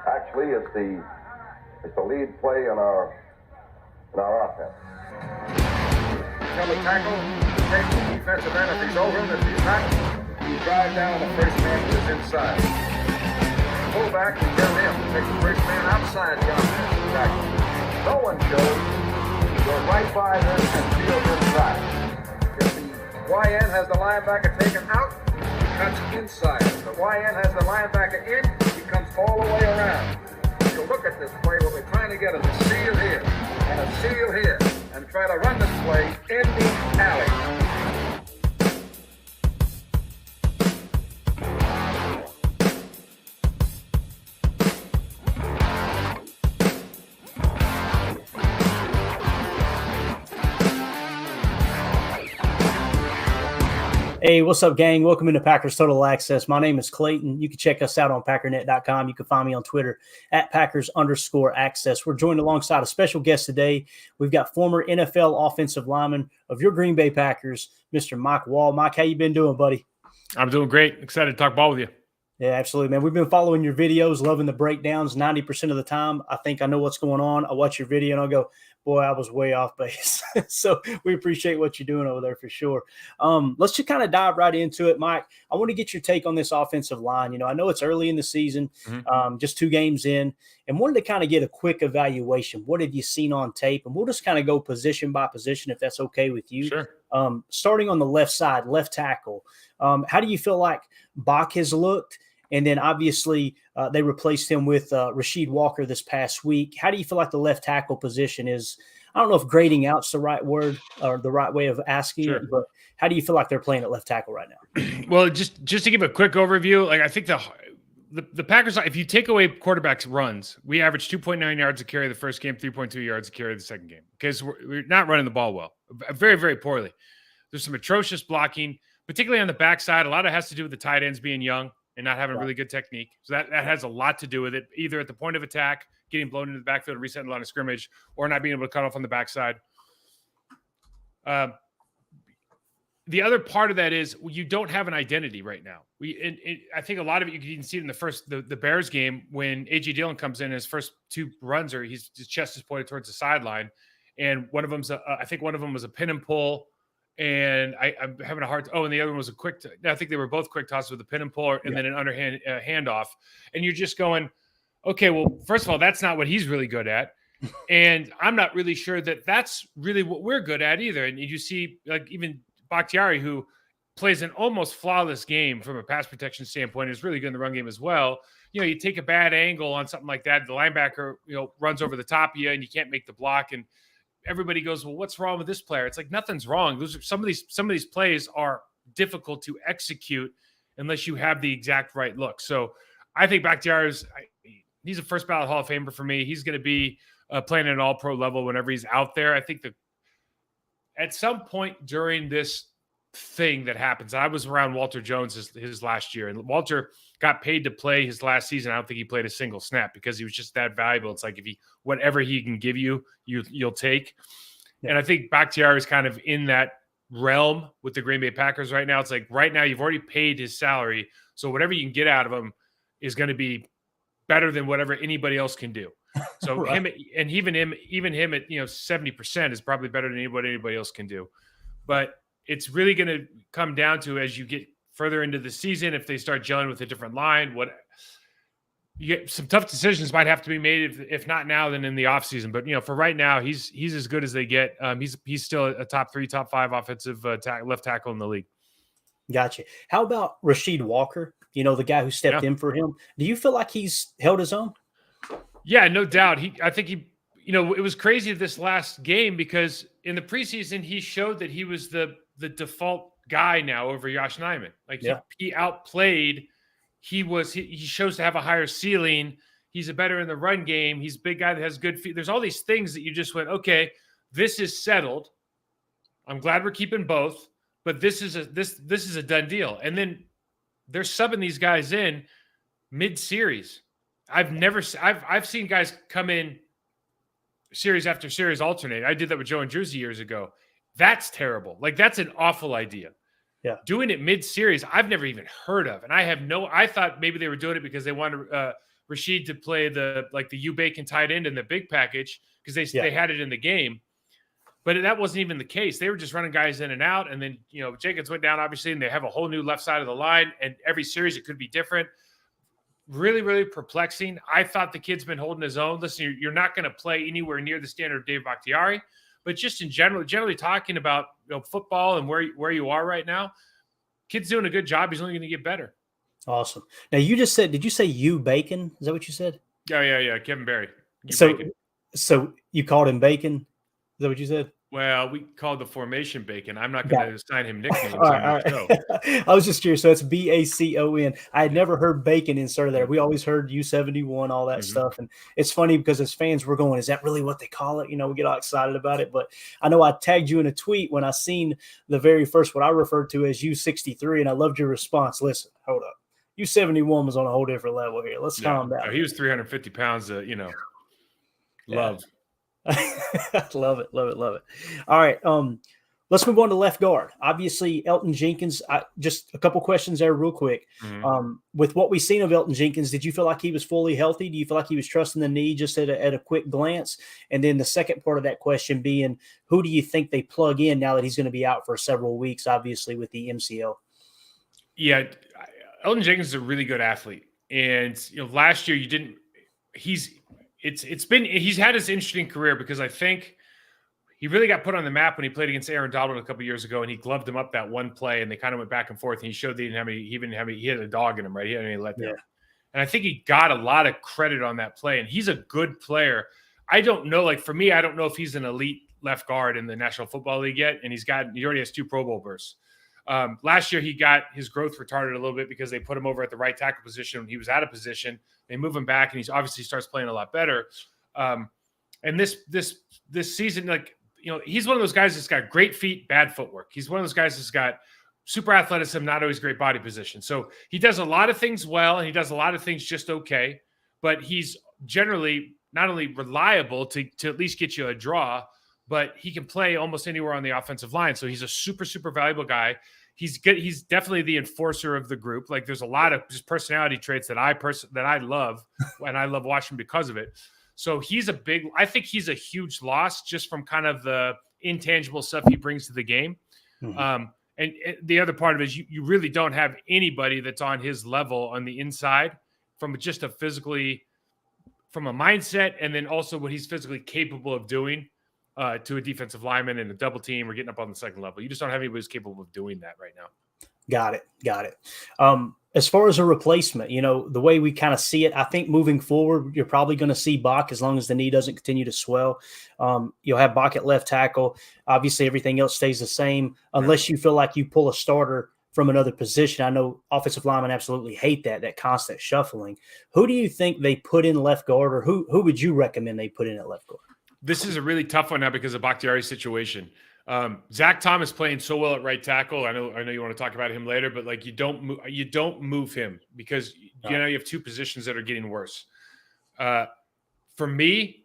Actually, it's the lead play in our offense. Tell the tackle to take the defensive end if he's over him. If he's not, you drive down the first man to his inside. Fullback, you tell him to take the first man outside the offensive tackle. No one shows. Go right by them and field inside. If the YN has the linebacker taken out, he cuts inside. If the YN has the linebacker in, he comes all the way around. So look at this play. What we're trying to get is a seal here and a seal here, and try to run this play in the alley. Hey, what's up, gang? Welcome into Packers Total Access. My name is Clayton. You can check us out on Packernet.com. You can find me on Twitter at Packers_access. We're joined alongside a special guest today. We've got former NFL offensive lineman of your Green Bay Packers, Mr. Mike Wahle. Mike, how you been doing, buddy? I'm doing great. Excited to talk ball with you. Yeah, absolutely, man. We've been following your videos, loving the breakdowns 90% of the time. I think I know what's going on. I watch your video and I'll go, boy, I was way off base. So we appreciate what you're doing over there for sure. Let's just kind of dive right into it, Mike. I want to get your take on this offensive line. You know, I know it's early in the season, just 2 games in, and wanted to kind of get a quick evaluation. What have you seen on tape? And we'll just kind of go position by position, if that's okay with you. Sure. Starting on the left side, left tackle, how do you feel like Bach has looked? And then obviously they replaced him with Rasheed Walker this past week. How do you feel like the left tackle position is? I don't know if grading out's the right word or the right way of asking it, but how do you feel like they're playing at left tackle right now? Well, just to give a quick overview, like I think the Packers, if you take away quarterbacks' runs, we averaged 2.9 yards a carry the first game, 3.2 yards a carry the second game because we're not running the ball well, very, very poorly. There's some atrocious blocking, particularly on the backside. A lot of it has to do with the tight ends being young and not having really good technique. So that has a lot to do with it, either at the point of attack, getting blown into the backfield, resetting the line of scrimmage, or not being able to cut off on the backside. The other part of that is you don't have an identity right now. I think a lot of it, you can even see it in the Bears game when A.J. Dillon comes in, his first 2 runs are his chest is pointed towards the sideline. And one of them's, I think one of them was a pin and pull. And I'm having a hard – and the other one was a quick – I think they were both quick tosses with a pin and pull and then an underhand handoff. And you're just going, okay, well, first of all, that's not what he's really good at. And I'm not really sure that that's really what we're good at either. And you see, like, even Bakhtiari, who plays an almost flawless game from a pass protection standpoint, is really good in the run game as well. You know, you take a bad angle on something like that, the linebacker, runs over the top of you and you can't make the block. And everybody goes, well, what's wrong with this player? It's like nothing's wrong. Those are some of these plays are difficult to execute unless you have the exact right look. So I think Bakhtiari's he's a first ballot Hall of Famer for me. He's going to be playing at an all-pro level whenever he's out there. I think that at some point during this thing that happens, I was around Walter Jones his last year, and Walter got paid to play his last season. I don't think he played a single snap because he was just that valuable. It's like whatever he can give you, you'll take. Yeah. And I think Bakhtiari is kind of in that realm with the Green Bay Packers right now. It's like right now you've already paid his salary, so whatever you can get out of him is going to be better than whatever anybody else can do. So right. even him at 70% is probably better than what anybody else can do. But it's really going to come down to, as you get further into the season, if they start gelling with a different line, you get some tough decisions might have to be made, if not now, then in the offseason. But for right now, he's as good as they get. He's still a top 3, top 5 offensive left tackle in the league. Gotcha. How about Rasheed Walker? The guy who stepped in for him. Do you feel like he's held his own? Yeah, no doubt. I think it was crazy this last game because in the preseason he showed that he was the default guy now over Josh Nijman. Like he outplayed. He shows to have a higher ceiling. He's a better in the run game. He's a big guy that has good feet. There's all these things that you just went, okay, this is settled. I'm glad we're keeping both, but this is a done deal. And then they're subbing these guys in mid-series. I've seen guys come in series after series alternate. I did that with Joe and Jersey years ago. That's terrible. Like, that's an awful idea. Yeah. Doing it mid-series, I've never even heard of. And I thought maybe they were doing it because they wanted Rashid to play the U Bacon tight end in the big package because they had it in the game. But that wasn't even the case. They were just running guys in and out. And then, Jacobs went down, obviously, and they have a whole new left side of the line. And every series, it could be different. Really, really perplexing. I thought the kid's been holding his own. Listen, you're not going to play anywhere near the standard of Dave Bakhtiari. But just in generally talking about football and where you are right now, kid's doing a good job. He's only going to get better. Awesome. Now, you just said, did you say U Bacon? Is that what you said? Yeah. Kevin Berry. So you called him Bacon? Is that what you said? Well, we called the formation Bacon. I'm not going to assign him nicknames on right. the show. I was just curious. So it's Bacon. I had never heard Bacon inserted there. We always heard U71, all that stuff. And it's funny because as fans, we're going, is that really what they call it? We get all excited about it. But I know I tagged you in a tweet when I seen the very first, what I referred to as U63, and I loved your response. Listen, hold up. U71 was on a whole different level here. Let's calm down. He was 350 pounds, love. Love it. All right. Let's move on to left guard. Obviously, Elton Jenkins. Just a couple questions there real quick. With what we've seen of Elton Jenkins, did you feel like he was fully healthy? Do you feel like he was trusting the knee just at a quick glance? And then the second part of that question being, who do you think they plug in now that he's going to be out for several weeks, obviously, with the MCL? Yeah, Elton Jenkins is a really good athlete. And, last year he's had this interesting career because I think he really got put on the map when he played against Aaron Donald a couple years ago, and he gloved him up that one play, and they kind of went back and forth, and he showed that he had a dog in him, right? He had any letdown. Yeah. And I think he got a lot of credit on that play, and he's a good player. I don't know, for me, I don't know if he's an elite left guard in the National Football League yet, and he already has 2 Pro Bowl berths. Last year, he got his growth retarded a little bit because they put him over at the right tackle position when he was out of position. They move him back, and he's obviously starts playing a lot better. And this season, he's one of those guys that's got great feet, bad footwork. He's one of those guys that's got super athleticism, not always great body position. So he does a lot of things well, and he does a lot of things just okay. But he's generally not only reliable to at least get you a draw, but he can play almost anywhere on the offensive line. So he's a super, super valuable guy. He's good. He's definitely the enforcer of the group. There's a lot of just personality traits that I love, and I love watching because of it. So I think he's a huge loss just from kind of the intangible stuff he brings to the game. And the other part of it is you really don't have anybody that's on his level on the inside from just from a mindset, and then also what he's physically capable of doing to a defensive lineman in a double team or getting up on the second level. You just don't have anybody who's capable of doing that right now. Got it. As far as a replacement, the way we kind of see it, I think moving forward, you're probably going to see Bach as long as the knee doesn't continue to swell. You'll have Bach at left tackle. Obviously, everything else stays the same unless you feel like you pull a starter from another position. I know offensive linemen absolutely hate that constant shuffling. Who do you think they put in left guard, or who would you recommend they put in at left guard? This is a really tough one now because of Bakhtiari's situation. Zach Thomas playing so well at right tackle. I know you want to talk about him later, but you don't move him because you have 2 positions that are getting worse. For me,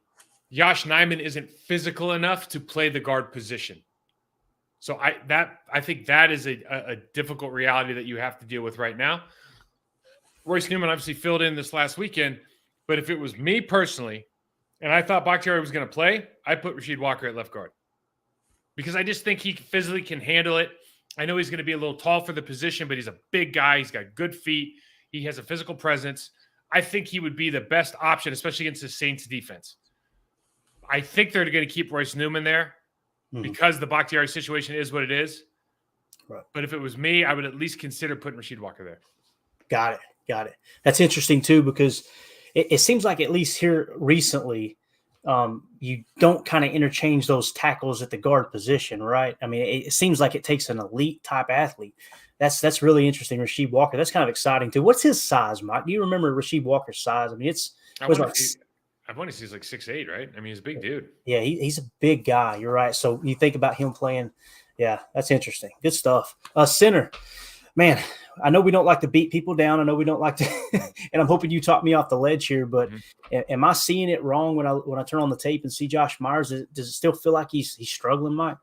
Josh Nijman isn't physical enough to play the guard position. So I think that is a difficult reality that you have to deal with right now. Royce Newman obviously filled in this last weekend, but if it was me personally, and I thought Bakhtiari was going to play, I'd put Rasheed Walker at left guard. Because I just think he physically can handle it. I know he's going to be a little tall for the position, but he's a big guy. He's got good feet. He has a physical presence. I think he would be the best option, especially against the Saints defense. I think they're going to keep Royce Newman there because the Bakhtiari situation is what it is. Right. But if it was me, I would at least consider putting Rasheed Walker there. Got it. That's interesting too, because it seems like at least here recently, you don't kind of interchange those tackles at the guard position, right? I mean, it seems like it takes an elite type athlete. That's really interesting. Rasheed Walker, that's kind of exciting too. What's his size, Mike? Do you remember Rasheed Walker's size? I mean, I want to see he's like 6'8", right? I mean, he's a big dude. Yeah, he's a big guy. You're right. So you think about him playing. Yeah, that's interesting. Good stuff. Center, man. I know we don't like to beat people down. I know we don't like to, and I'm hoping you talk me off the ledge here. But am I seeing it wrong when I turn on the tape and see Josh Myers? Does it still feel like he's struggling, Mike?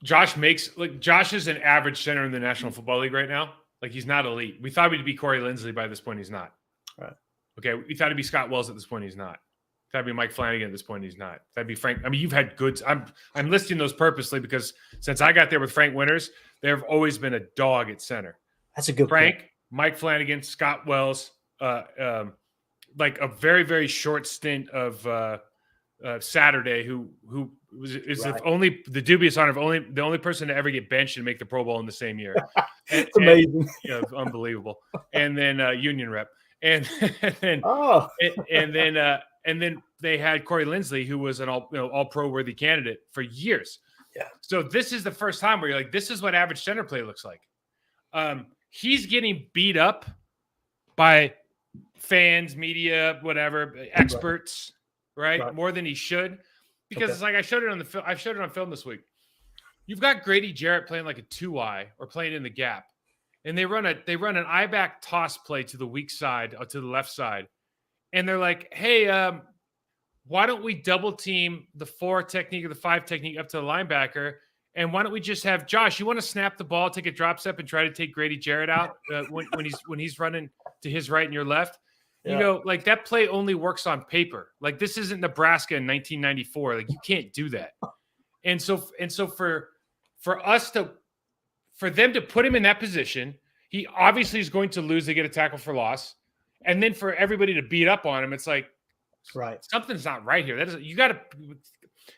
Josh is an average center in the National Football League right now. He's not elite. We thought he'd be Corey Linsley by this point. He's not. Right. Okay, we thought it'd be Scott Wells at this point. He's not. That'd be Mike Flanagan at this point. He's not. That'd be Frank. I mean, you've had goods. I'm listing those purposely because since I got there with Frank Winters, there have always been a dog at center. That's a good Frank, point. Mike Flanagan, Scott Wells, like a very, very short stint of Saturday, who is Right. the dubious honor of the only person to ever get benched and make the Pro Bowl in the same year. It's amazing. Unbelievable. And then Union rep. And then and then they had Corey Linsley, who was an all pro worthy candidate for years. Yeah. So this is the first time where you're like, this is what average center play looks like. He's getting beat up by fans, media, whatever, experts, right? More than he should, because it's like I showed it on the I've showed it on film this week. You've got Grady Jarrett playing like a 2-eye or playing in the gap. And they run an eye-back toss play to the weak side, or to the left side. And they're like, hey, why don't we double team the 4 technique or the 5 technique up to the linebacker? And why don't we just have Josh, you want to snap the ball, take a drop step, and try to take Grady Jarrett out when he's running to his right and your left? Yeah. You know, like that play only works on paper. Like this isn't Nebraska in 1994. Like you can't do that. And so for them to put him in that position, he obviously is going to lose. They get a tackle for loss. And then for everybody to beat up on him, it's like, something's not right here.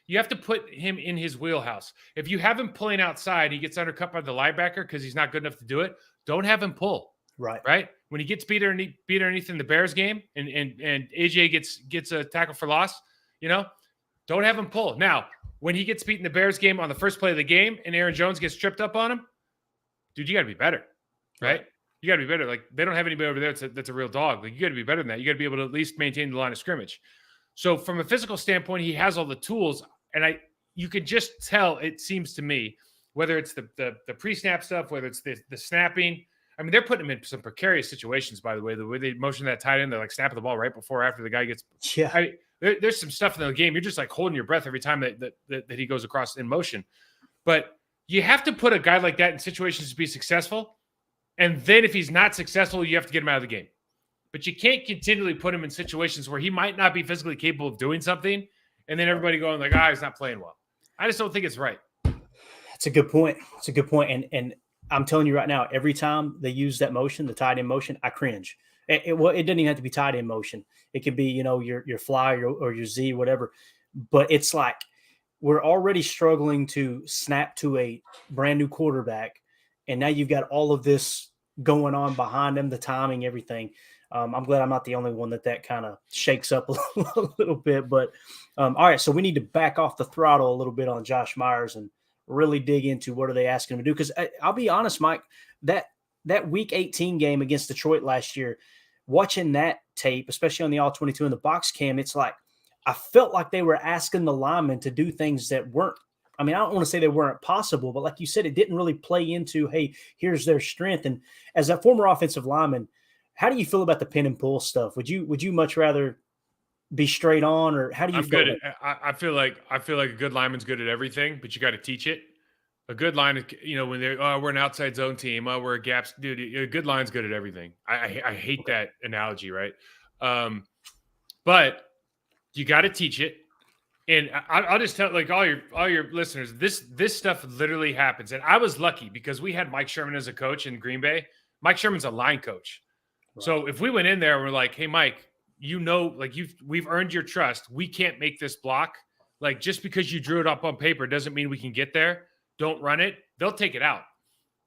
You have to put him in his wheelhouse. If you have him pulling outside, he gets undercut by the linebacker because he's not good enough to do it. Don't have him pull. Right. When he gets beat underneath in the Bears game and AJ gets a tackle for loss, don't have him pull. Now, when he gets beat in the Bears game on the first play of the game and Aaron Jones gets tripped up on him, dude, you got to be better, right? You got to be better. Like they don't have anybody over there that's a real dog. Like you got to be better than that. You got to be able to at least maintain the line of scrimmage. So from a physical standpoint, he has all the tools, and you could just tell. It seems to me, whether it's the pre-snap stuff, whether it's the snapping. I mean, they're putting him in some precarious situations. By the way they motion that tight end, they're like snapping the ball right before or after the guy gets. Yeah. There's some stuff in the game. You're just like holding your breath every time that he goes across in motion. But you have to put a guy like that in situations to be successful. And then if he's not successful, you have to get him out of the game. But you can't continually put him in situations where he might not be physically capable of doing something. And then everybody going like, he's not playing well. I just don't think it's right. That's a good point. It's a good point. And I'm telling you right now, every time they use that motion, the tight end motion, I cringe. It doesn't even have to be tight end motion. It could be, your fly or your Z, whatever. But it's like we're already struggling to snap to a brand new quarterback. And now you've got all of this going on behind them, the timing, everything. I'm glad I'm not the only one that kind of shakes up a little bit. But all right, so we need to back off the throttle a little bit on Josh Myers and really dig into what are they asking him to do. Because I'll be honest, Mike, that Week 18 game against Detroit last year, watching that tape, especially on the All-22 and the box cam, it's like I felt like they were asking the linemen to do things that weren't. I mean, I don't want to say they weren't possible, but like you said, it didn't really play into, hey, here's their strength. And as a former offensive lineman, how do you feel about the pin and pull stuff? Would you much rather be straight on, or how do you feel? I feel like a good lineman's good at everything, but you got to teach it. A good line, when they're we're an outside zone team, we're a gaps, dude. A good line's good at everything. I hate that analogy, right? But you got to teach it. And I'll just tell like all your listeners, this stuff literally happens. And I was lucky because we had Mike Sherman as a coach in Green Bay. Mike Sherman's a line coach. Right. So if we went in there and we're like, hey, Mike, we've earned your trust. We can't make this block. Like just because you drew it up on paper doesn't mean we can get there. Don't run it. They'll take it out.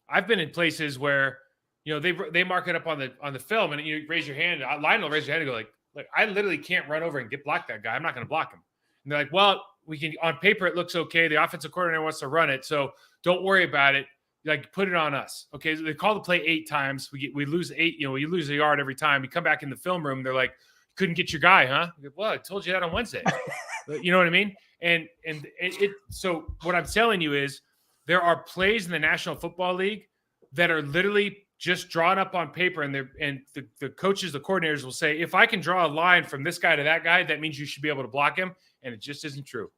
I've been in places where, they mark it up on the film and you raise your hand. Line will raise your hand and go like, I literally can't run over and block that guy. I'm not going to block him. And they're like, well, we can, on paper, it looks okay. The offensive coordinator wants to run it. So don't worry about it. Like, put it on us. Okay. So they call the play 8 times. We lose 8, we lose a yard every time. We come back in the film room. They're like, couldn't get your guy, huh? Like, well, I told you that on Wednesday. You know what I mean? And so what I'm telling you is there are plays in the National Football League that are literally just drawn up on paper, and the coaches, the coordinators will say, if I can draw a line from this guy to that guy, that means you should be able to block him. And it just isn't true.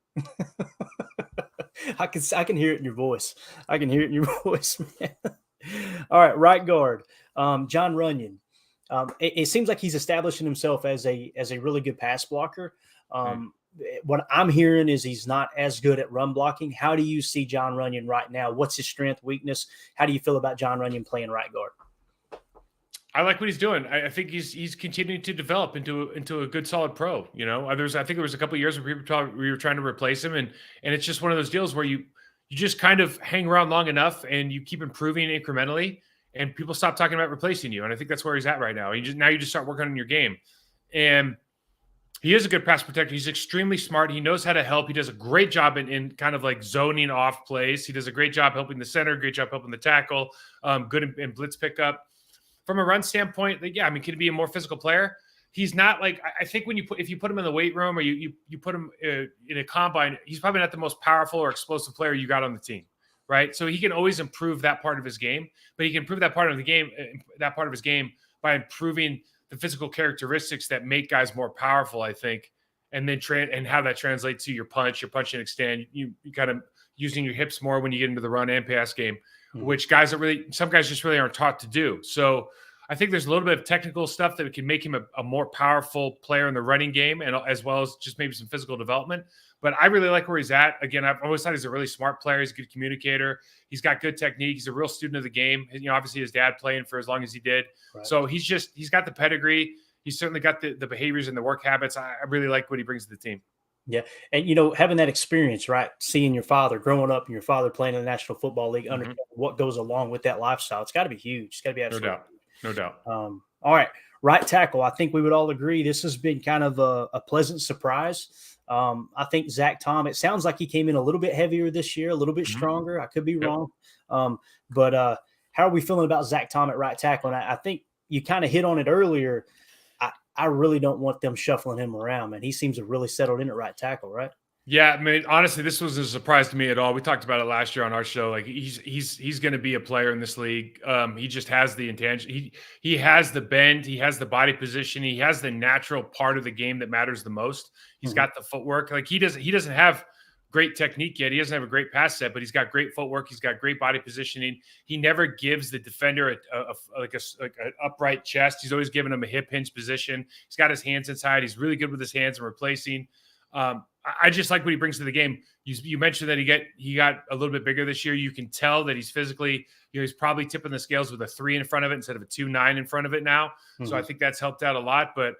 I can hear it in your voice. I can hear it in your voice, man. All right, right guard, John Runyon. It seems like he's establishing himself as a really good pass blocker. What I'm hearing is he's not as good at run blocking. How do you see John Runyon right now? What's his strength, weakness? How do you feel about John Runyon playing right guard? I like what he's doing. I think he's continuing to develop into a good solid pro. You know, I think there was a couple of years where we were trying to replace him, and it's just one of those deals where you just kind of hang around long enough and you keep improving incrementally, and people stop talking about replacing you. And I think that's where he's at right now. You just start working on your game, and he is a good pass protector. He's extremely smart. He knows how to help. He does a great job in kind of like zoning off plays. He does a great job helping the center, great job helping the tackle, good in blitz pickup. From a run standpoint, yeah, I mean, can he be a more physical player? He's not like, I think if you put him in the weight room or you put him in a combine, he's probably not the most powerful or explosive player you got on the team, right? So he can always improve that part of his game, but he can improve that part of his game by improving the physical characteristics that make guys more powerful, I think, and then and how that translates to your punch and extend. You kind of using your hips more when you get into the run and pass game, which some guys just really aren't taught to do. So I think there's a little bit of technical stuff that can make him a more powerful player in the running game, and as well as just maybe some physical development. But I really like where he's at. Again, I've always thought he's a really smart player. He's a good communicator. He's got good technique. He's a real student of the game. You know, obviously his dad playing for as long as he did. Right. So he's got the pedigree. He's certainly got the behaviors and the work habits. I really like what he brings to the team. Yeah. And, you know, having that experience, right, seeing your father growing up and your father playing in the National Football League, understanding what goes along with that lifestyle, it's got to be huge. It's got to be absolutely No doubt. All right. Right tackle. I think we would all agree this has been kind of a pleasant surprise. I think Zach Tom, it sounds like he came in a little bit heavier this year, a little bit stronger. I could be wrong. But how are we feeling about Zach Tom at right tackle? And I think you kind of hit on it earlier. I really don't want them shuffling him around, man. He seems to have really settled in at right tackle, right? Yeah, I mean, honestly, this wasn't a surprise to me at all. We talked about it last year on our show. Like he's going to be a player in this league. He just has the intention. He has the bend. He has the body position. He has the natural part of the game that matters the most. He's got the footwork. Like he doesn't have great technique yet. He doesn't have a great pass set, but he's got great footwork. He's got great body positioning. He never gives the defender an upright chest. He's always giving him a hip hinge position. He's got his hands inside. He's really good with his hands and replacing. I just like what he brings to the game. You mentioned that he got a little bit bigger this year. You can tell that he's physically, he's probably tipping the scales with a 3 in front of it instead of a 2.9 in front of it now. So I think that's helped out a lot. But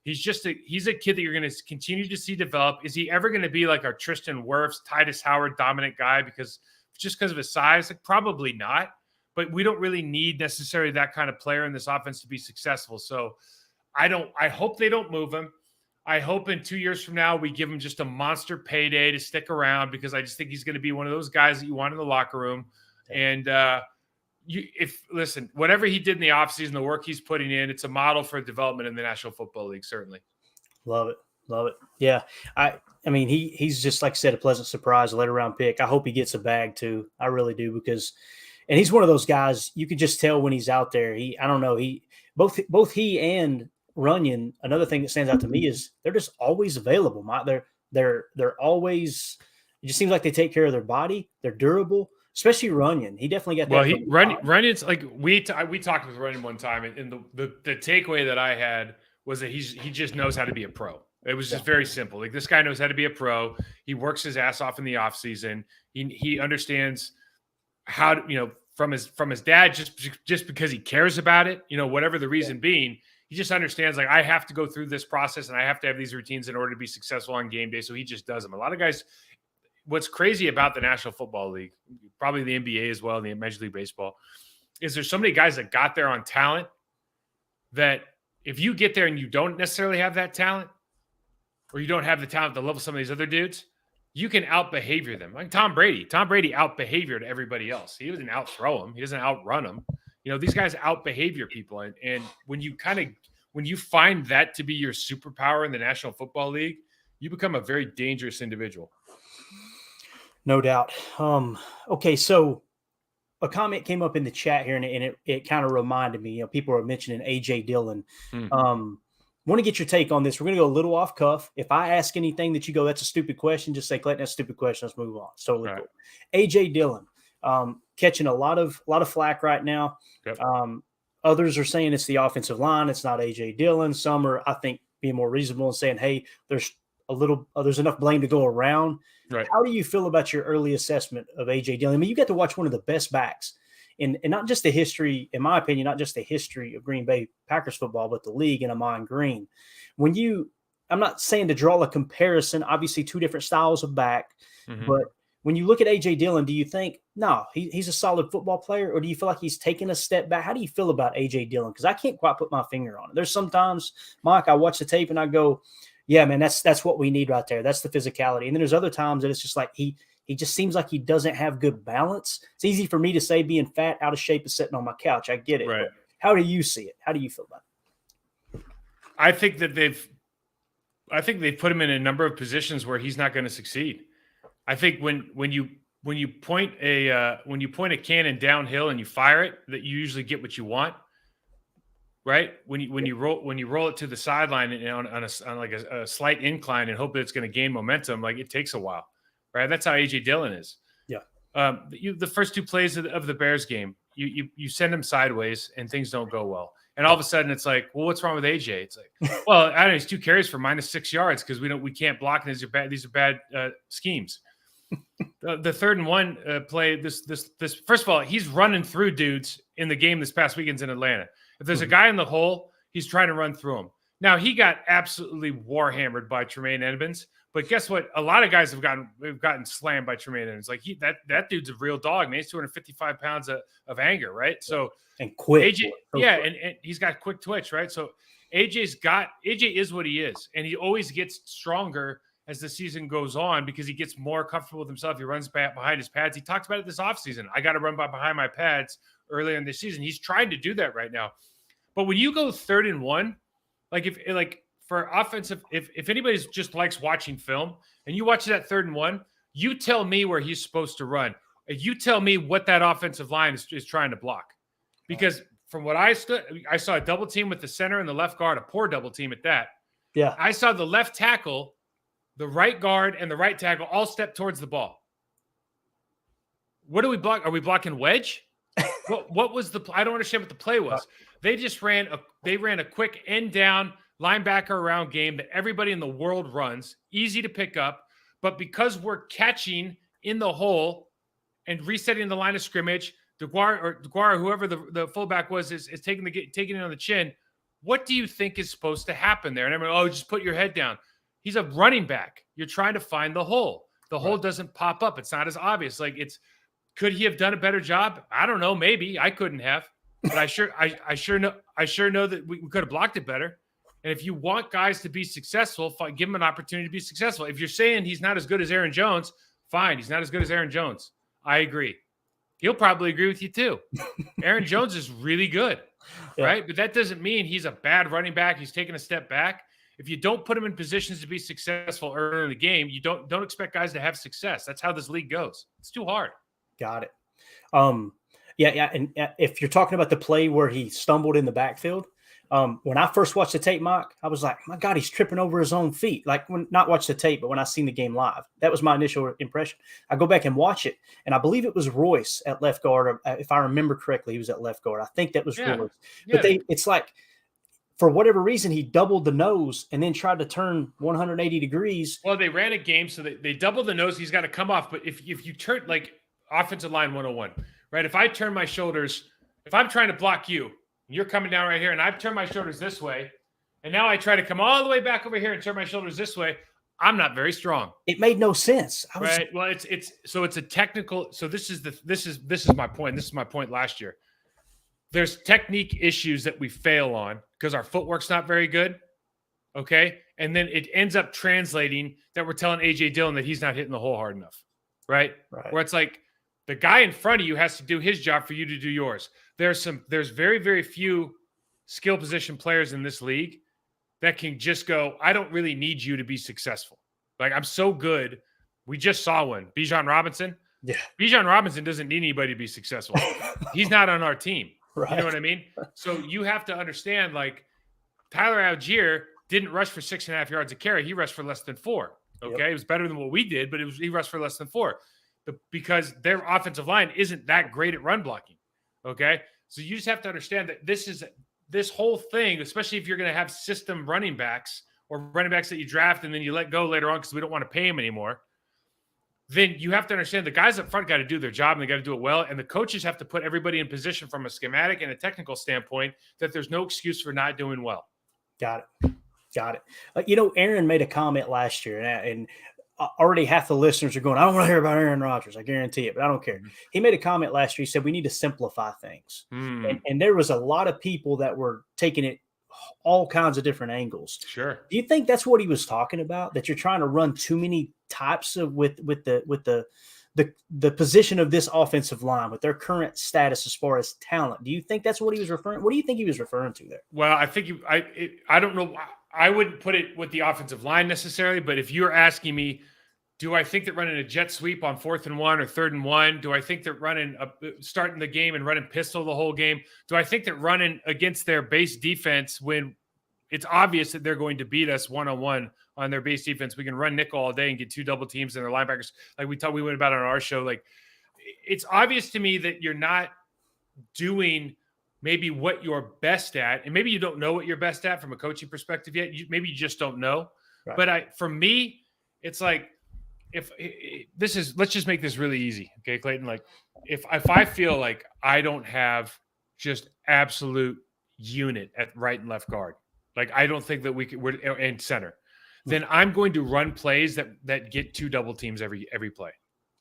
he's a kid that you're going to continue to see develop. Is he ever going to be like our Tristan Wirfs, Titus Howard dominant guy because of his size? Like, probably not. But we don't really need necessarily that kind of player in this offense to be successful. So I hope they don't move him. I hope in 2 years from now we give him just a monster payday to stick around because I just think he's going to be one of those guys that you want in the locker room. And whatever he did in the offseason, the work he's putting in, it's a model for development in the National Football League, certainly. Love it. Yeah. I mean, he's just, like I said, a pleasant surprise, a later round pick. I hope he gets a bag too. I really do and he's one of those guys you can just tell when he's out there. Both he and Runyon, another thing that stands out to me is they're just always available. They're always, it just seems like they take care of their body. They're durable, especially Runyon. He definitely got that. Well, Runyon's like we talked with Runyon one time, and the takeaway that I had was that he just knows how to be a pro. It was just very simple. Like, this guy knows how to be a pro. He works his ass off in the off season. He understands how to, from his dad, just because he cares about it, whatever the reason being. He just understands, like, I have to go through this process and I have to have these routines in order to be successful on game day. So he just does them. A lot of guys, what's crazy about the National Football League, probably the NBA as well, and the Major League Baseball, is there's so many guys that got there on talent that if you get there and you don't necessarily have that talent, or you don't have the talent to level some of these other dudes, you can out-behavior them. Like Tom Brady out-behaviored everybody else. He doesn't out-throw them. He doesn't outrun them. These guys out-behavior people. And when you find that to be your superpower in the National Football League, you become a very dangerous individual. No doubt. Okay, so a comment came up in the chat here, and it kind of reminded me, people are mentioning A.J. Dillon. Want to get your take on this. We're going to go a little off cuff. If I ask anything that you go, that's a stupid question, just say, Clayton, that's a stupid question. Let's move on. It's totally cool. A.J. Dillon. Catching a lot of flack right now. Yep. Others are saying it's the offensive line. It's not A.J. Dillon. Some are, I think, being more reasonable and saying, hey, there's enough blame to go around. Right. How do you feel about your early assessment of A.J. Dillon? I mean, you get to watch one of the best backs in not just the history, in my opinion, not just the history of Green Bay Packers football, but the league in Ahman Green. I'm not saying to draw a comparison, obviously two different styles of back, but when you look at A.J. Dillon, do you think, no, he's a solid football player, or do you feel like he's taking a step back? How do you feel about A.J. Dillon? Because I can't quite put my finger on it. There's sometimes, Mike, I watch the tape and I go, yeah, man, that's what we need right there. That's the physicality. And then there's other times that it's just like he just seems like he doesn't have good balance. It's easy for me to say being fat, out of shape, and sitting on my couch. I get it. Right. But how do you see it? How do you feel about it? I think they've put him in a number of positions where he's not going to succeed. I think when you point a cannon downhill and you fire it, that you usually get what you want, right? When you roll it to the sideline and on a slight incline and hope that it's going to gain momentum, like it takes a while, right? That's how A.J. Dillon is. Yeah. The first two plays of the Bears game, you send him sideways and things don't go well. And all of a sudden it's like, well, what's wrong with AJ? It's like, well, I don't know, he's 2 carries for -6 yards because we can't block, and these are bad schemes. The 3rd and 1 play, this first of all, he's running through dudes in the game this past weekend's in Atlanta. If there's a guy in the hole, he's trying to run through him. Now he got absolutely warhammered by Tremaine Edmonds, but guess what? A lot of guys have gotten slammed by Tremaine Edmonds. Like that dude's a real dog, man. He's 255 pounds of anger, right? So and quick, AJ, and he's got quick twitch, right? So AJ is what he is, and he always gets stronger as the season goes on because he gets more comfortable with himself. He runs back behind his pads. He talked about it this offseason. I got to run behind my pads earlier in the season. He's trying to do that right now. But when you go 3rd and 1, for offensive, if anybody just likes watching film and you watch that 3rd and 1, you tell me where he's supposed to run. You tell me what that offensive line is trying to block. Because from what I saw a double team with the center and the left guard, a poor double team at that. Yeah. I saw the left tackle, the right guard, and the right tackle all step towards the ball. What do we block? Are we blocking wedge? What was the? I don't understand what the play was. They just ran a quick end down linebacker around game that everybody in the world runs, easy to pick up, but because we're catching in the hole and resetting the line of scrimmage, DeGuara, whoever the fullback was, is taking it on the chin. What do you think is supposed to happen there? And everyone, just put your head down. He's a running back. You're trying to find the hole. The hole doesn't pop up. It's not as obvious. Could he have done a better job? I don't know. Maybe I couldn't have, but I sure know that we could have blocked it better. And if you want guys to be successful, give them an opportunity to be successful. If you're saying he's not as good as Aaron Jones, fine. He's not as good as Aaron Jones. I agree. He'll probably agree with you too. Aaron Jones is really good, right? But that doesn't mean he's a bad running back. He's taking a step back. If you don't put him in positions to be successful early in the game, you don't expect guys to have success. That's how this league goes. It's too hard. Got it. And if you're talking about the play where he stumbled in the backfield, when I first watched the tape, Mike, I was like, my God, he's tripping over his own feet. Like not watch the tape, but when I seen the game live, that was my initial impression. I go back and watch it, and I believe it was Royce at left guard. If I remember correctly, he was at left guard. I think that was Royce. But it's like, for whatever reason, he doubled the nose and then tried to turn 180 degrees. Well, they ran a game, so they doubled the nose. He's got to come off. But if you turn, like offensive line 101, right? If I turn my shoulders, if I'm trying to block you, you're coming down right here, and I've turned my shoulders this way, and now I try to come all the way back over here and turn my shoulders this way, I'm not very strong. It made no sense. Right. Well, it's a technical. So this is my point. This is my point last year. There's technique issues that we fail on because our footwork's not very good. Okay. And then it ends up translating that we're telling A.J. Dillon that he's not hitting the hole hard enough. Right. Where it's like the guy in front of you has to do his job for you to do yours. There's very, very few skill position players in this league that can just go, I don't really need you to be successful. Like, I'm so good. We just saw one. Bijan Robinson. Yeah. Bijan Robinson doesn't need anybody to be successful. He's not on our team. Right. You know what I mean? So you have to understand, like, Tyler Algier didn't rush for 6.5 yards a carry. He rushed for less than 4. Okay. Yep. It was better than what we did, but he rushed for less than 4 because their offensive line isn't that great at run blocking. Okay. So you just have to understand that this whole thing, especially if you're going to have system running backs or running backs that you draft and then you let go later on because we don't want to pay them anymore, then you have to understand the guys up front got to do their job and they got to do it well. And the coaches have to put everybody in position from a schematic and a technical standpoint that there's no excuse for not doing well. Got it. Aaron made a comment last year, and already half the listeners are going, I don't want to hear about Aaron Rodgers. I guarantee it, but I don't care. He made a comment last year. He said, we need to simplify things. And there was a lot of people that were taking it all kinds of different angles. Sure. Do you think that's what he was talking about? That you're trying to run too many types of with the position of this offensive line with their current status as far as talent? Do you think that's what he was referring? What do you think he was referring to there? Well, I think I don't know. I wouldn't put it with the offensive line necessarily, but if you're asking me, do I think that running a jet sweep on 4th and 1 or 3rd and 1? Do I think that starting the game and running pistol the whole game? Do I think that running against their base defense when it's obvious that they're going to beat us one-on-one on their base defense, we can run nickel all day and get 2 double teams and their linebackers, like we went about on our show. Like, it's obvious to me that you're not doing maybe what you're best at, and maybe you don't know what you're best at from a coaching perspective yet. Maybe you just don't know. Right. But for me, it's like, let's just make this really easy. Okay, Clayton, like if I feel like I don't have just absolute unit at right and left guard, like I don't think that we're in center, then I'm going to run plays that get 2 double teams every play.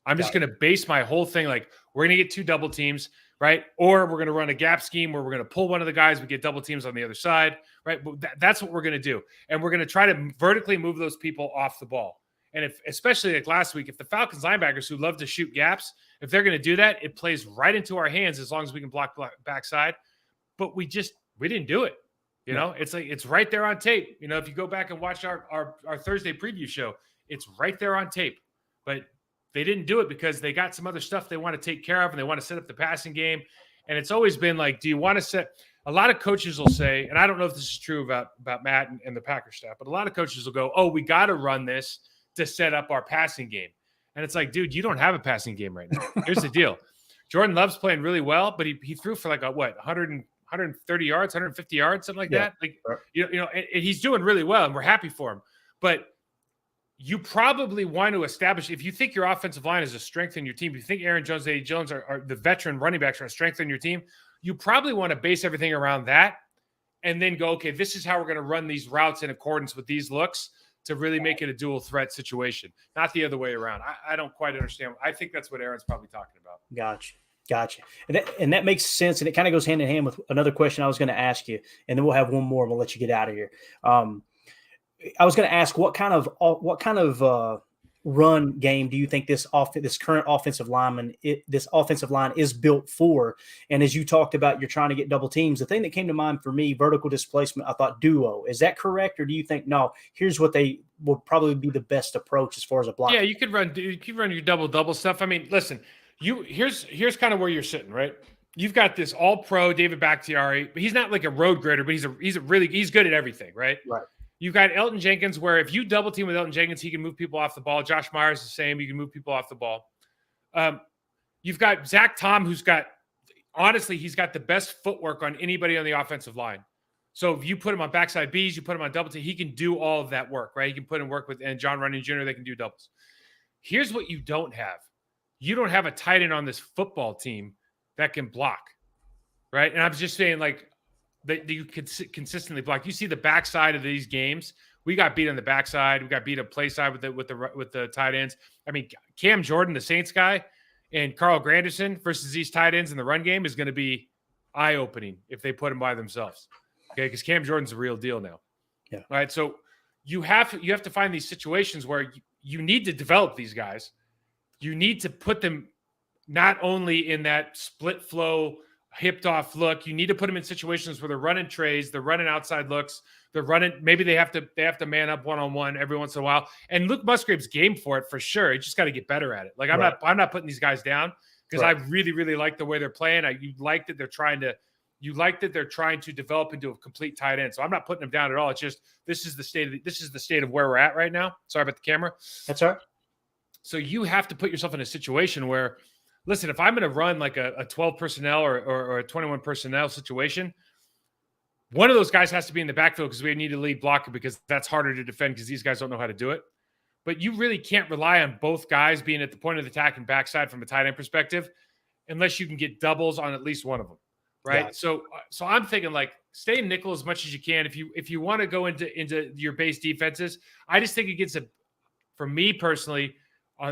I'm just going to base my whole thing like we're going to get 2 double teams, right? Or we're going to run a gap scheme where we're going to pull one of the guys, we get double teams on the other side, right? But that's what we're going to do. And we're going to try to vertically move those people off the ball. And especially like last week, if the Falcons linebackers who love to shoot gaps, if they're going to do that, it plays right into our hands as long as we can block backside. But we didn't do it. You know, it's like it's right there on tape. You know, if you go back and watch our Thursday preview show, it's right there on tape. But they didn't do it because they got some other stuff they want to take care of and they want to set up the passing game. And it's always been like, do you want to set – a lot of coaches will say, and I don't know if this is true about Matt and the Packers staff, but a lot of coaches will go, oh, we got to run this to set up our passing game. And it's like, dude, you don't have a passing game right now. Here's the deal. Jordan Love's playing really well, but he threw for like 130 yards, 150 yards, something like that. Like, and he's doing really well and we're happy for him. But you probably want to establish, if you think your offensive line is a strength in your team, if you think Aaron Jones, A. Jones are the veteran running backs are a strength in your team, you probably want to base everything around that and then go, okay, this is how we're going to run these routes in accordance with these looks to really make it a dual threat situation, not the other way around. I don't quite understand. I think that's what Aaron's probably talking about. Gotcha. And that makes sense. And it kind of goes hand in hand with another question I was going to ask you, and then we'll have one more and we'll let you get out of here. I was going to ask what kind of run game do you think this current offensive line is built for? And as you talked about, you're trying to get double teams. The thing that came to mind for me, vertical displacement, I thought duo. Is that correct, or do you think no? Here's what they will probably be the best approach as far as a block. Yeah, you could run your double stuff. I mean, listen, here's kind of where you're sitting, right? You've got this all-pro David Bakhtiari, but he's not like a road grader, but he's good at everything, right? Right. You've got Elton Jenkins, where if you double team with Elton Jenkins, he can move people off the ball. Josh Myers is the same. You can move people off the ball. You've got Zach Tom, he's got the best footwork on anybody on the offensive line. So if you put him on backside Bs, you put him on double team, he can do all of that work, right? He can put in work with, and John Runyon Jr., they can do doubles. Here's what you don't have. You don't have a tight end on this football team that can block, right? And I'm just saying, like, that you could consistently block. You see the backside of these games. We got beat on the backside. We got beat on play side with the tight ends. I mean, Cam Jordan, the Saints guy, and Carl Granderson versus these tight ends in the run game is going to be eye-opening if they put them by themselves. Okay, because Cam Jordan's a real deal now. Yeah. All right. So you have to find these situations where you need to develop these guys. You need to put them not only in that split flow, hipped off look. You need to put them in situations where they're running trays, they're running outside looks, they're running. Maybe they have to man up one-on-one every once in a while. And Luke Musgrave's game for it for sure. You just got to get better at it. Like I'm not putting these guys down because I really, really like the way they're playing. You like that they're trying to develop into a complete tight end. So I'm not putting them down at all. It's just this is the state of where we're at right now. Sorry about the camera. That's all right. So you have to put yourself in a situation where listen, if I'm going to run like a 12 personnel or a 21 personnel situation, one of those guys has to be in the backfield because we need a lead blocker because that's harder to defend because these guys don't know how to do it. But you really can't rely on both guys being at the point of the attack and backside from a tight end perspective unless you can get doubles on at least one of them, right? Yeah. So I'm thinking like stay in nickel as much as you can. If you want to go into your base defenses, I just think for me personally,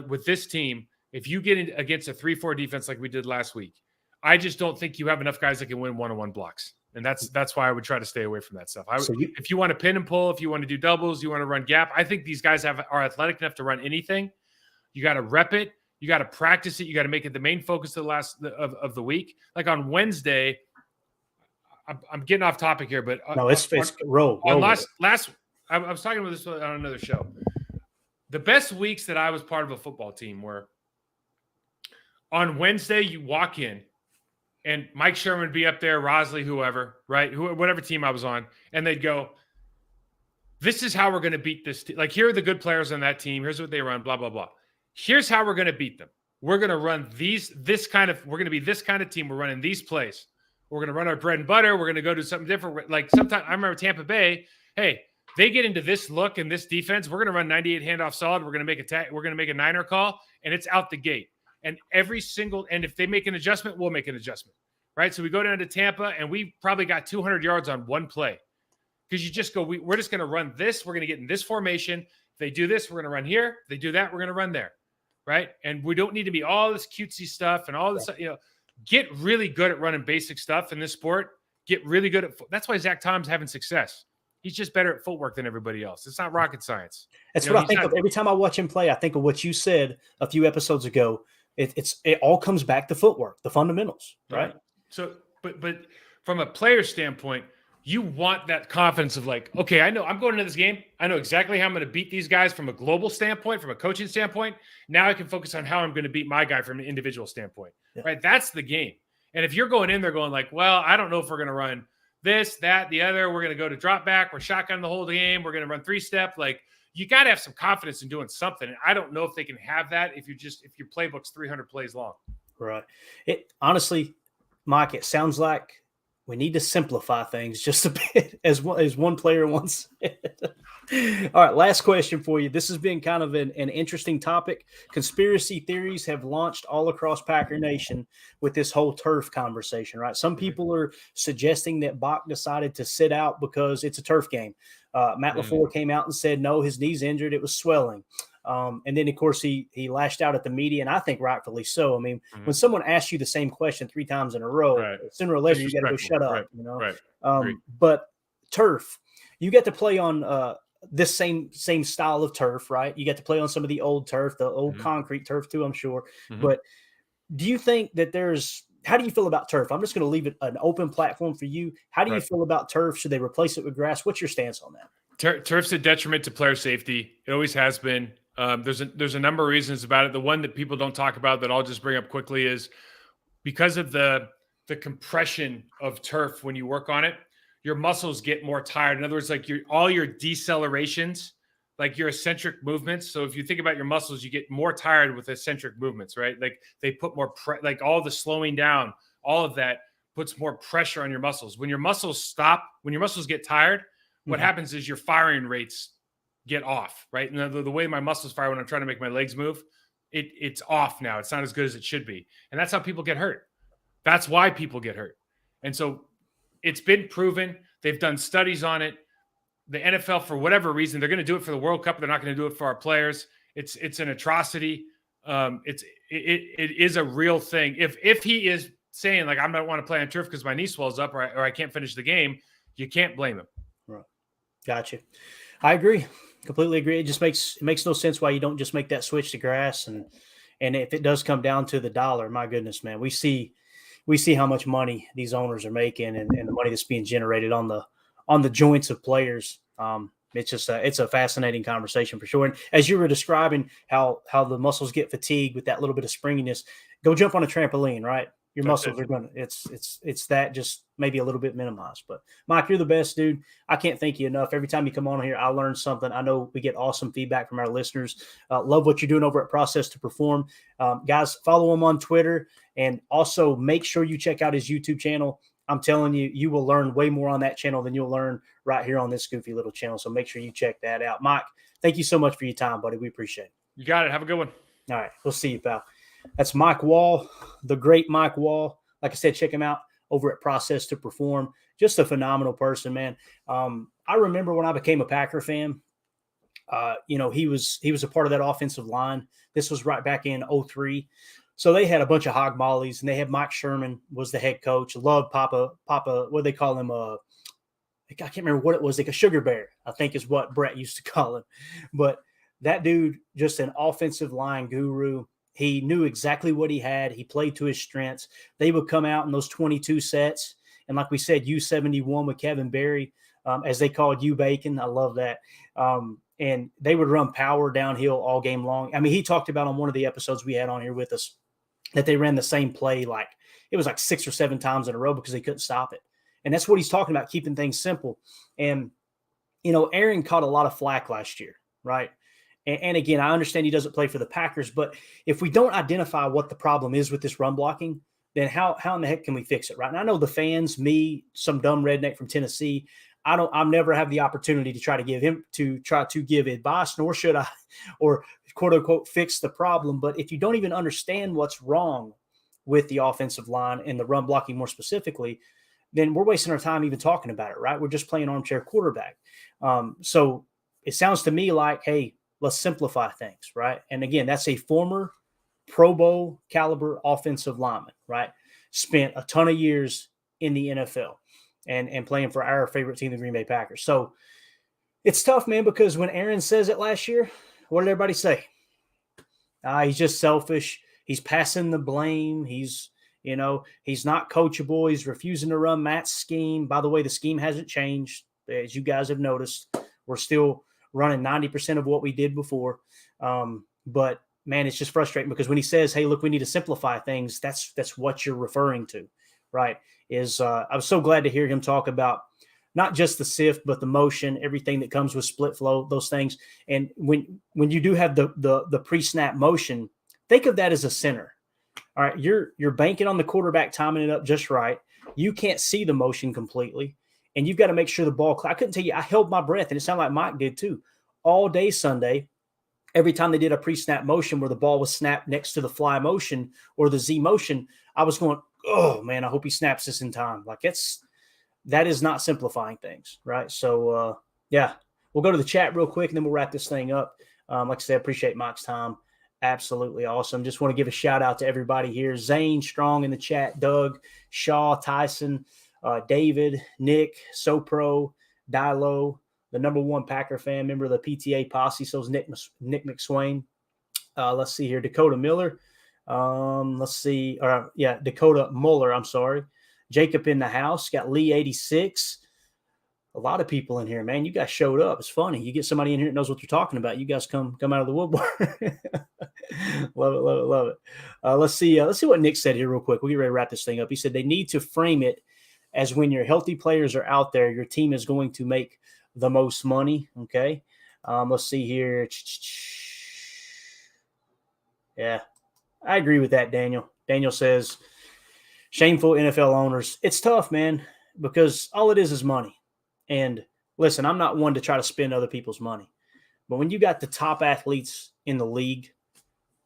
with this team, if you get against a 3-4 defense like we did last week, I just don't think you have enough guys that can win one-on-one blocks. And that's why I would try to stay away from that stuff. If you want to pin and pull, if you want to do doubles, you want to run gap, I think these guys are athletic enough to run anything. You got to rep it. You got to practice it. You got to make it the main focus of the week. Like on Wednesday, I'm getting off topic here, but no, it's roll. I was talking about this on another show. The best weeks that I was part of a football team were on Wednesday. You walk in. And Mike Sherman would be up there, Rosley, whoever, right? Whatever team I was on. And they'd go, this is how we're going to beat this team. Like, here are the good players on that team. Here's what they run, blah, blah, blah. Here's how we're going to beat them. We're going to run we're going to be this kind of team. We're running these plays. We're going to run our bread and butter. We're going to go do something different. Like sometimes I remember Tampa Bay, hey, they get into this look and this defense. We're going to run 98 handoff solid. We're going to make a niner call, and it's out the gate. And and if they make an adjustment, we'll make an adjustment, right? So we go down to Tampa, and we probably got 200 yards on one play because you just go, we're just going to run this. We're going to get in this formation. If they do this, we're going to run here. If they do that, we're going to run there, right? And we don't need to be all this cutesy stuff and all this, get really good at running basic stuff in this sport. Get really good at that's why Zach Tom's having success. He's just better at footwork than everybody else. It's not rocket science. That's what I think of every time I watch him play. I think of what you said a few episodes ago. It all comes back to footwork, the fundamentals, right? So, but from a player standpoint, you want that confidence of like, okay, I know I'm going into this game. I know exactly how I'm going to beat these guys from a global standpoint, from a coaching standpoint. Now I can focus on how I'm going to beat my guy from an individual standpoint, right? That's the game. And if you're going in there going like, well, I don't know if we're going to run this, that, the other. We're going to go to drop back. We're shotgun the whole game. We're going to run 3-step. Like, you got to have some confidence in doing something. And I don't know if they can have that if your playbook's 300 plays long. Right. Honestly, Mike, it sounds like we need to simplify things just a bit, as one player once said. All right, last question for you. This has been kind of an interesting topic. Conspiracy theories have launched all across Packer Nation with this whole turf conversation, right? Some people are suggesting that Bach decided to sit out because it's a turf game. Matt LaFleur came out and said, no, his knee's injured. It was swelling. And then, of course, he lashed out at the media, and I think rightfully so. I mean, when someone asks you the same question 3 times in a row, sooner or later, you got to go shut up, Right. But turf, you get to play on this same style of turf, right? You get to play on some of the old turf, the old concrete turf too, I'm sure. But do you think that how do you feel about turf? I'm just going to leave it an open platform for you. How do you feel about turf? Should they replace it with grass? What's your stance on that? Turf's a detriment to player safety. It always has been. There's a number of reasons about it. The one that people don't talk about that I'll just bring up quickly is because of the compression of turf when you work on it, your muscles get more tired. In other words, like all your decelerations, like your eccentric movements. So if you think about your muscles, you get more tired with eccentric movements, right? Like they put more like all the slowing down, all of that puts more pressure on your muscles. When your muscles stop, when your muscles get tired, what happens is your firing rates get off, right? And the way my muscles fire when I'm trying to make my legs move, it's off now. It's not as good as it should be. And that's how people get hurt. That's why people get hurt. And so it's been proven. They've done studies on it. The NFL, for whatever reason, they're going to do it for the World Cup. They're not going to do it for our players. It's an atrocity. It is a real thing. If he is saying like, I'm not want to play on turf because my knee swells up or I can't finish the game, you can't blame him. Right. Gotcha. I agree. Completely agree. It just makes no sense why you don't just make that switch to grass. And if it does come down to the dollar, my goodness, man, we see how much money these owners are making and the money that's being generated on the joints of players. It's just it's a fascinating conversation for sure. And as you were describing how the muscles get fatigued with that little bit of springiness, go jump on a trampoline, right? Your That's muscles it. are going to, it's that just maybe a little bit minimized. But Mike, you're the best, dude. I can't thank you enough. Every time you come on here, I learn something. I know we get awesome feedback from our listeners. Love what you're doing over at Process to Perform. Guys, follow him on Twitter, and also make sure you check out his YouTube channel. I'm telling you, you will learn way more on that channel than you'll learn right here on this goofy little channel. So make sure you check that out. Mike, thank you so much for your time, buddy. We appreciate it. You got it. Have a good one. All right. We'll see you, pal. That's Mike Wahle, the great Mike Wahle. Like I said, check him out over at Process to Perform. Just a phenomenal person, man. I remember when I became a Packer fan, he was a part of that offensive line. This was right back in 2003. So they had a bunch of hog mollies, and they had Mike Sherman was the head coach. Loved Papa, what do they call him? I can't remember what it was, like a sugar bear, I think is what Brett used to call him. But that dude, just an offensive line guru. He knew exactly what he had. He played to his strengths. They would come out in those 22 sets. And like we said, U71 with Kevin Berry, as they called U Bacon. I love that. And they would run power downhill all game long. I mean, he talked about on one of the episodes we had on here with us that they ran the same play it was like 6 or 7 times in a row because they couldn't stop it. And that's what he's talking about, keeping things simple. And, Aaron caught a lot of flack last year, right? And again, I understand he doesn't play for the Packers, but if we don't identify what the problem is with this run blocking, then how in the heck can we fix it, right? And I know the fans, me, some dumb redneck from Tennessee, I'll never have the opportunity to try to give advice, nor should I, or quote unquote fix the problem. But if you don't even understand what's wrong with the offensive line and the run blocking more specifically, then we're wasting our time even talking about it, right? We're just playing armchair quarterback. So it sounds to me like, hey, let's simplify things, right? And again, that's a former Pro Bowl caliber offensive lineman, right? Spent a ton of years in the NFL and playing for our favorite team, the Green Bay Packers. So it's tough, man, because when Aaron says it last year, what did everybody say? He's just selfish. He's passing the blame. He's not coachable. He's refusing to run Matt's scheme. By the way, the scheme hasn't changed. As you guys have noticed, we're still running 90% of what we did before. But man, it's just frustrating because when he says, hey, look, we need to simplify things, that's what you're referring to, right? I was so glad to hear him talk about not just the SIF, but the motion, everything that comes with split flow, those things. And when you do have the pre-snap motion, think of that as a center. All right, you're banking on the quarterback timing it up just right. You can't see the motion completely. And you've got to make sure the ball – I couldn't tell you – I held my breath, and it sounded like Mike did too. All day Sunday, every time they did a pre-snap motion where the ball was snapped next to the fly motion or the Z motion, I was going, oh, man, I hope he snaps this in time. That is not simplifying things, right? So, yeah, we'll go to the chat real quick, and then we'll wrap this thing up. Like I said, appreciate Mike's time. Absolutely awesome. Just want to give a shout-out to everybody here. Zane Strong in the chat, Doug, Shaw, Tyson, David, Nick, Sopro, Dilo, the #1 Packer fan, member of the PTA posse. So is Nick McSwain. Let's see here. Dakota Miller. Dakota Muller. I'm sorry. Jacob in the house. Got Lee 86. A lot of people in here, man. You guys showed up. It's funny. You get somebody in here that knows what you're talking about. You guys come out of the woodwork. Love it, love it, love it. Let's see what Nick said here real quick. We'll get ready to wrap this thing up. He said they need to frame it as when your healthy players are out there, your team is going to make the most money. Okay. Let's see here. Yeah, I agree with that, Daniel. Daniel says, shameful NFL owners. It's tough, man, because all it is money. And listen, I'm not one to try to spend other people's money. But when you got the top athletes in the league,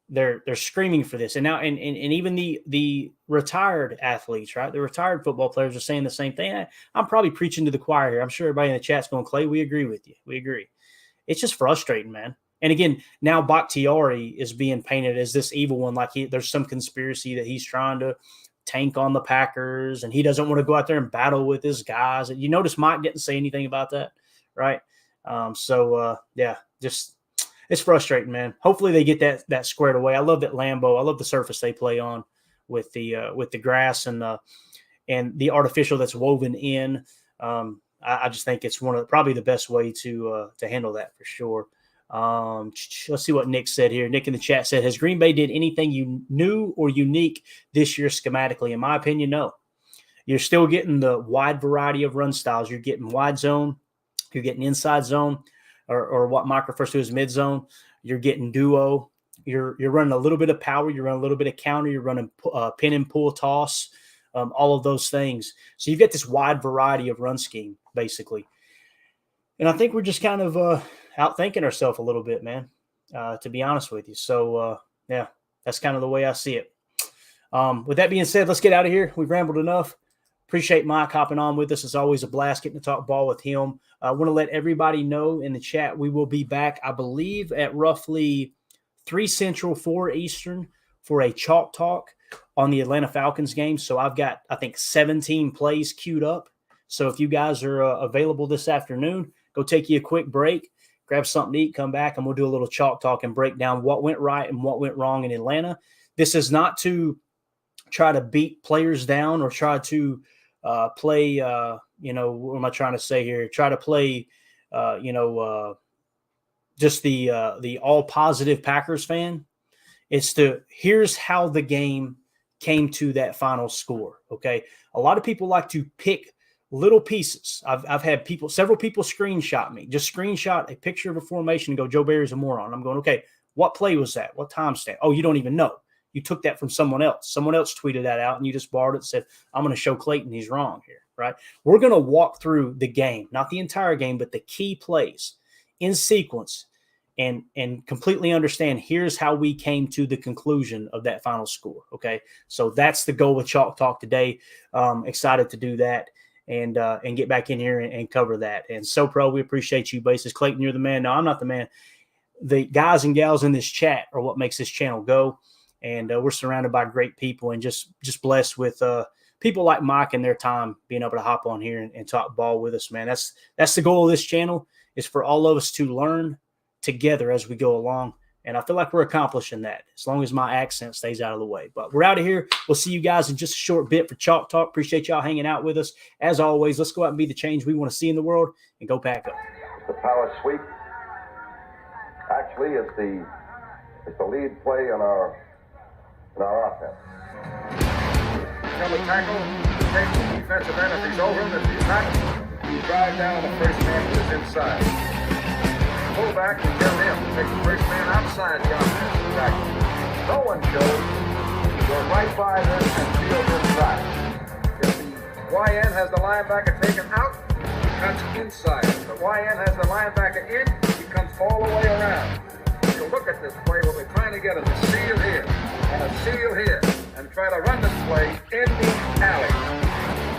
they're screaming for this. And now and even the retired athletes, right? The retired football players are saying the same thing. I'm probably preaching to the choir here. I'm sure everybody in the chat's going, Clay, we agree with you. We agree. It's just frustrating, man. And again, now Bakhtiari is being painted as this evil one, like there's some conspiracy that he's trying to tank on the Packers and he doesn't want to go out there and battle with his guys. And you notice Mike didn't say anything about that, right? Just it's frustrating, man. Hopefully they get that squared away. I love that Lambeau. I love the surface they play on with the grass and the artificial that's woven in. I just think it's probably the best way to handle that for sure. Let's see what Nick said here. Nick in the chat said, has Green Bay did anything new or unique this year schematically? In my opinion, no. You're still getting the wide variety of run styles. You're getting wide zone. You're getting inside zone, or what Mike refers to as mid zone. You're getting duo. You're running a little bit of power. You're running a little bit of counter. You're running pin and pull toss, all of those things. So you've got this wide variety of run scheme, basically. And I think we're just kind of outthinking ourselves a little bit, man, to be honest with you. So, yeah, that's kind of the way I see it. With that being said, let's get out of here. We've rambled enough. Appreciate Mike hopping on with us. It's always a blast getting to talk ball with him. I want to let everybody know in the chat we will be back, I believe, at roughly 3 Central, 4 Eastern for a Chalk Talk on the Atlanta Falcons game. So I've got, I think, 17 plays queued up. So if you guys are available this afternoon, go take you a quick break, grab something to eat, come back, and we'll do a little Chalk Talk and break down what went right and what went wrong in Atlanta. This is not to try to beat players down or try to play, what am I trying to say here? Try to play, just the all positive Packers fan. It's here's how the game came to that final score. Okay. A lot of people like to pick little pieces. I've had several people screenshot me, just screenshot a picture of a formation and go, Joe Barry's a moron. I'm going, okay, what play was that? What timestamp? Oh, you don't even know. You took that from someone else. Someone else tweeted that out, and you just borrowed it and said, I'm going to show Clayton he's wrong here, right? We're going to walk through the game, not the entire game, but the key plays in sequence and completely understand here's how we came to the conclusion of that final score, okay? So that's the goal with Chalk Talk today. Excited to do that and get back in here and cover that. And So Pro, we appreciate you, Basis. Clayton, you're the man. No, I'm not the man. The guys and gals in this chat are what makes this channel go. And we're surrounded by great people and just blessed with people like Mike and their time being able to hop on here and talk ball with us, man. That's the goal of this channel, is for all of us to learn together as we go along. And I feel like we're accomplishing that as long as my accent stays out of the way. But we're out of here. We'll see you guys in just a short bit for Chalk Talk. Appreciate y'all hanging out with us. As always, let's go out and be the change we want to see in the world and go pack up. The power sweep. Actually, it's the lead play in our offense. Come a tackle, take the defensive end if he's over him. If he's not, you drive down the first man who is inside. Pull back and tell him to take the first man outside the offensive tackle. No one shows. Go right by them and field inside. If the YN has the linebacker taken out, he cuts inside. If the YN has the linebacker in, he comes all the way around. So look at this play. What we're trying to get is a seal here and a seal here, and try to run this play in the alley.